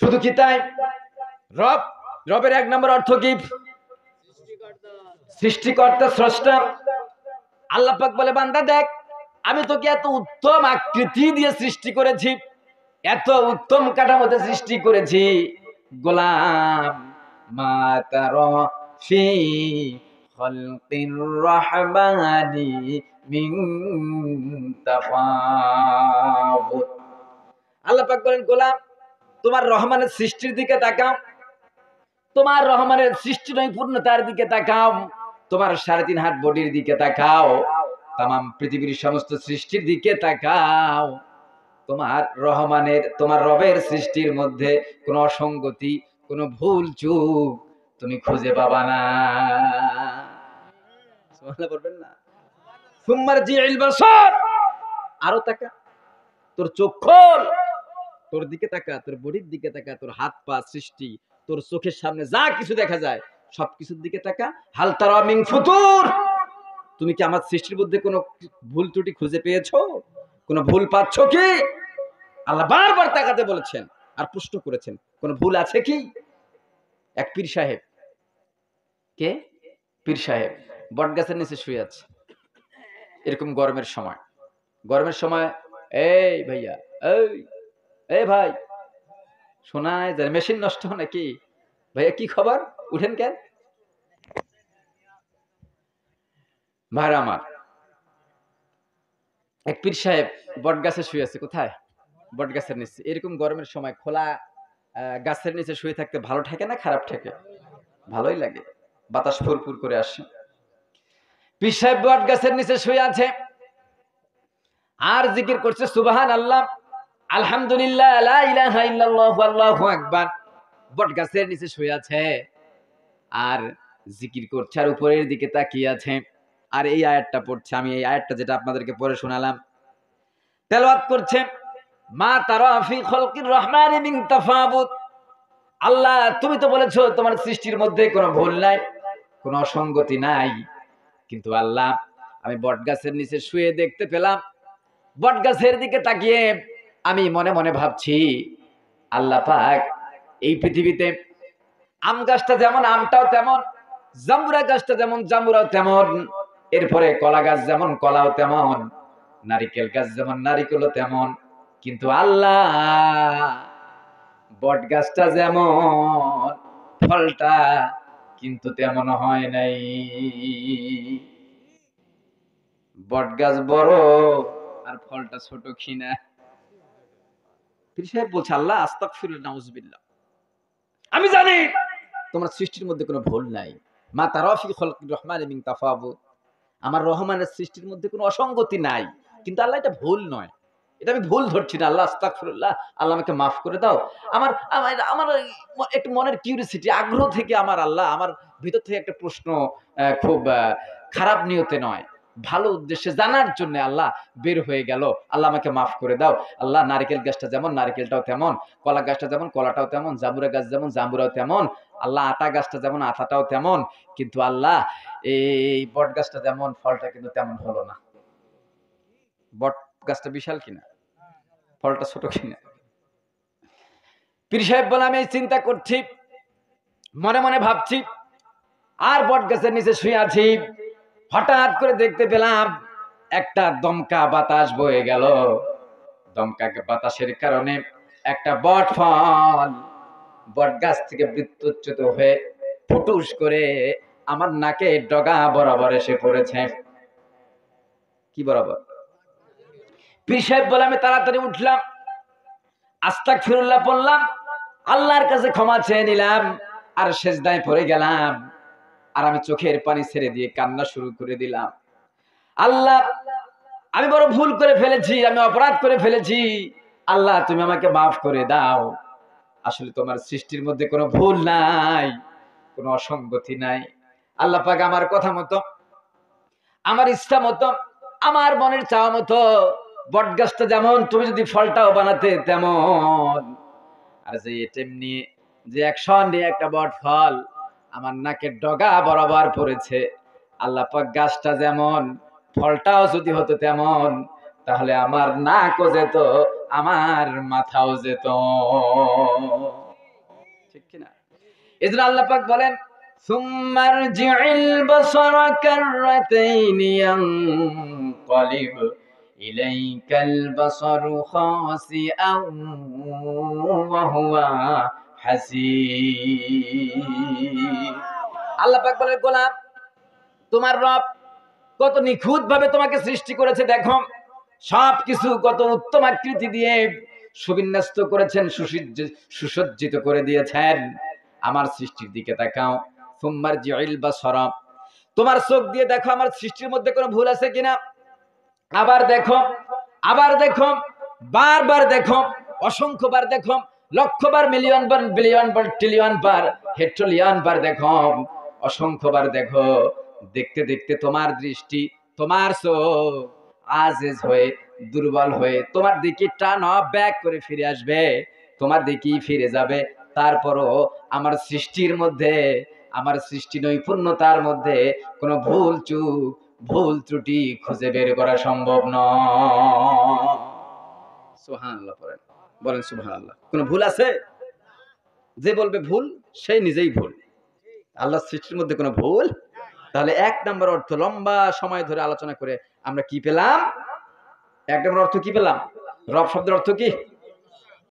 শুধু কি তাই? রব, রবের এক নম্বর অর্থ কি? সৃষ্টিকর্তা, স্রষ্টা। আল্লাহ পাক বলে, বান্দা দেখ, আমি তোকে এত উত্তম আকৃতি দিয়ে সৃষ্টি করেছি, এত উত্তম কাঠামোতে সৃষ্টি করেছি, গোলাম মা তারা ফি খালকির রহমানি মিন তাফাউত। আল্লাহ পাক বলেন, গোলাম তোমার রহমানের সৃষ্টির দিকে তাকাও, তোমার রহমানের সৃষ্টি নৈপুণ্যতার দিকে তাকাও, তোমার 3.5 হাত বডির দিকে তাকাও, তামাম পৃথিবীর সমস্ত সৃষ্টির দিকে তাকাও। তোমার রহমানের, তোমার রবের সৃষ্টির মধ্যে কোনো অসঙ্গতি, কোনো ভুল চুক তুমি খুঁজে পাবা না। সুবহানাল্লাহ বলবেন না? সুম্মারজিউল বাসার, আরো তাকা, তোর চোখ খোল, তোর দিকে তাকা, তোর বডির দিকে তাকা, তোর হাত পা সৃষ্টি, তোর চোখের সামনে যা কিছু দেখা যায় সবকিছুর দিকে তাকা। হাল তারা মিন ফুতুর, তুমি কি আমার সৃষ্টির মধ্যে কোনো ভুল ত্রুটি খুঁজে পেয়েছো? কোনো ভুল পাচ্ছ কি? আল্লাহ বারবার তাকাতে বলেছেন আর প্রশ্ন করেছেন, কোনো ভুল আছে কি? এক পীর সাহেব, কে? পীর সাহেব বটগাছের নিচে শুয়ে আছে এরকম গরমের সময়। গরমের সময় এই ভাইয়া, এই ভাই, শোনায় যায় মেশিন নষ্ট নাকি? ভাইয়া কি খবর, উঠেন কেন? ভাইরা আমার, এক পীর সাহেব বটগাছে শুয়ে আছে। কোথায়? বটগাছের নিচে। এরকম গরমের সময় খোলা গাছের নিচে শুয়ে থাকতে ভালো ঠেকে না খারাপ ঠেকে? ভালোই লাগে, বাতাস ফুরফুর করে আসে। পীর সাহেব বটগাছের নিচে শুয়ে আছে আর জিকির করছে সুবহানাল্লাহ, আলহামদুলিল্লাহ, লা ইলাহা ইল্লাল্লাহু, আল্লাহু আকবার। বটগাছের নিচে শুয়ে আছে আর জিকির করছে আর উপরের দিকে তাকিয়ে আছে আর এই আয়াতটা পড়ছে। আমি এই আয়াতটা যেটা আপনাদেরকে পড়ে শোনালাম, তেলাওয়াত করছে, মা তারা ফি খালকির রহমানি মিন তাফাউত। আল্লাহ তুমি তো বলেছো তোমার সৃষ্টির মধ্যে কোনো ভুল নাই, কোনো অসঙ্গতি নাই, কিন্তু আল্লাহ আমি বটগাছের নিচে শুয়ে দেখতে পেলাম, বটগাছের দিকে তাকিয়ে আমি মনে মনে ভাবছি, আল্লাহ পাক এই পৃথিবীতে আম গাছটা যেমন আমটাও তেমন, জাম্বুরা গাছটা যেমন জাম্বুরাও তেমন, এরপরে কলা গাছ যেমন কলাও তেমন, নারিকেল গাছ যেমন নারিকেলও তেমন, কিন্তু আল্লাহ বট গাছটা যেমন ফলটা কিন্তু তেমন হয় নাই। বট গাছ বড় আর ফলটা ছোট কিনা? পীর সাহেব বলছে, আল্লাহ আস্তাগফিরুল্লাহ, নাউজুবিল্লাহ, আমি জানি তোমার সৃষ্টির মধ্যে কোনো ভুল নাই। মা তারা ফি খালকির রহমানি মিন তাফাউত, আমার রহমানের সৃষ্টির মধ্যে কোনো অসঙ্গতি নাই, কিন্তু আল্লাহ এটা ভুল নয়, এটা আমি ভুল ধরছি না। আল্লাহ আস্তাগফিরুল্লাহ, আল্লাহ আমাকে মাফ করে দাও। আমার আমার একটু মনের কিউরিসিটি, আগ্রহ থেকে আমার আল্লাহ, আমার ভিতর থেকে একটা প্রশ্ন, খুব খারাপ নিয়তে নয়, ভালো উদ্দেশ্যে জানার জন্য আল্লাহ বের হয়ে গেল। আল্লাহ আমাকে মাফ করে দাও। আল্লাহ নারকেল গাছটা যেমন নারকেলটাও তেমন, কলা গাছটা যেমন কলাটাও তেমন, জাম্বুরা গাছ যেমন জাম্বুরাও তেমন, আল্লাহ আতা গাছটা যেমন আতাটাও তেমন, কিন্তু আল্লাহ এই বট গাছটা যেমন ফলটা কিন্তু তেমন হলো না। বট গাছটা বিশাল কিনা, ফলটা ছোট কিনা? পীর সাহেব বলে, আমি চিন্তা করছি, মনে মনে ভাবছি, আর বট গাছের নিচে শুয়ে আছি, হঠাৎ করে দেখতে পেলাম একটা দমকা বাতাস বয়ে গেল। দমকা বাতাসের কারণে একটা বট ফল বট গাছ থেকে বিদ্যুৎচ্যুত হয়ে ফুটুস করে আমার নাকে ডগা বরাবর এসে পড়েছে। কি বরাবর? পীর সাহেব বলে, আমি তাড়াতাড়ি উঠলাম, আস্তাগফিরুল্লাহ পড়লাম, আল্লাহর কাছে ক্ষমা চেয়ে নিলাম আর সেজদায় পড়ে গেলাম আর আমি চোখের পানি ছেড়ে দিয়ে কান্না শুরু করে দিলাম। আল্লাহ, আমি বড় ভুল করে ফেলেছি, আমি অপরাধ করে ফেলেছি, আল্লাহ তুমি আমাকে মাফ করে দাও। আসলে তোমার সৃষ্টির মধ্যে কোনো ভুল নাই, কোনো অসঙ্গতি নাই। আল্লাহ পাক আমার কথা মতো, আমার ইচ্ছা মতো, আমার মনের চাওয়া মতো বটগাছটা যেমন তুমি যদি ফলটাও বানাতে তেমন, আর যে তেমনি যে অ্যাকশন নিয়ে একটা বট ফল আমার নাকের ডগা বরাবর পড়েছে, আল্লাহ পাক গাছটা যেমন ফলটাও যদি হতো তেমন, তাহলে আমার নাকও যেত, আমার মাথাও যেত। ঠিক কিনা? এজন্য আল্লাহ পাক বলেন সুম্মারজি'ল বাসারা কাররাতাইনি ইয়ানকালিব ইলাইকাল বাসারু খাসিআন ওয়া হুয়া হাসীর। আল্লাহ পাক বলেন গোলাম, তোমার রব কত নিখুঁত ভাবে তোমাকে সৃষ্টি করেছে দেখো, সবকিছু কত উত্তম আকৃতি দিয়ে সুবিন্যস্ত করেছেন, সুসজ্জিত করে দিয়েছেন। আমার সৃষ্টির দিকে তাকাও। সুম্মারজি'ল বাসারা, তোমার চোখ দিয়ে দেখো আমার সৃষ্টির মধ্যে কোনো ভুল আছে কিনা। আবার দেখো, আবার দেখো, বারবার দেখো, অসংখ্যবার দেখো, লক্ষবার, মিলিয়ন বার, বিলিয়ন বার, ট্রিলিয়ন বার, হেট্রিলিয়ন বার দেখো, অসংখ্যবার দেখো। দেখতে দেখতে তোমার দৃষ্টি, তোমার চোখ আজেজ হয়ে, দুর্বল হয়ে তোমার দিকে টান ব্যাক করে ফিরে আসবে, তোমার দিকেই ফিরে যাবে। তারপরও আমার সৃষ্টির মধ্যে, আমার সৃষ্টি নৈপুণ্যতার মধ্যে কোনো ভুল চুক, ভুল ত্রুটি খুঁজে বের করা সম্ভব নয়। সুবহানাল্লাহ পড়েন, বলেন সুবহানাল্লাহ। কোনো ভুল আছে? যে বলবে ভুল সেই নিজেই ভুল। আল্লাহর সৃষ্টির মধ্যে কোনো ভুল। তাহলে এক নম্বর অর্থ, লম্বা সময় ধরে আলোচনা করে আমরা কি পেলাম? এক নম্বর অর্থ কি পেলাম? রব শব্দের অর্থ কি?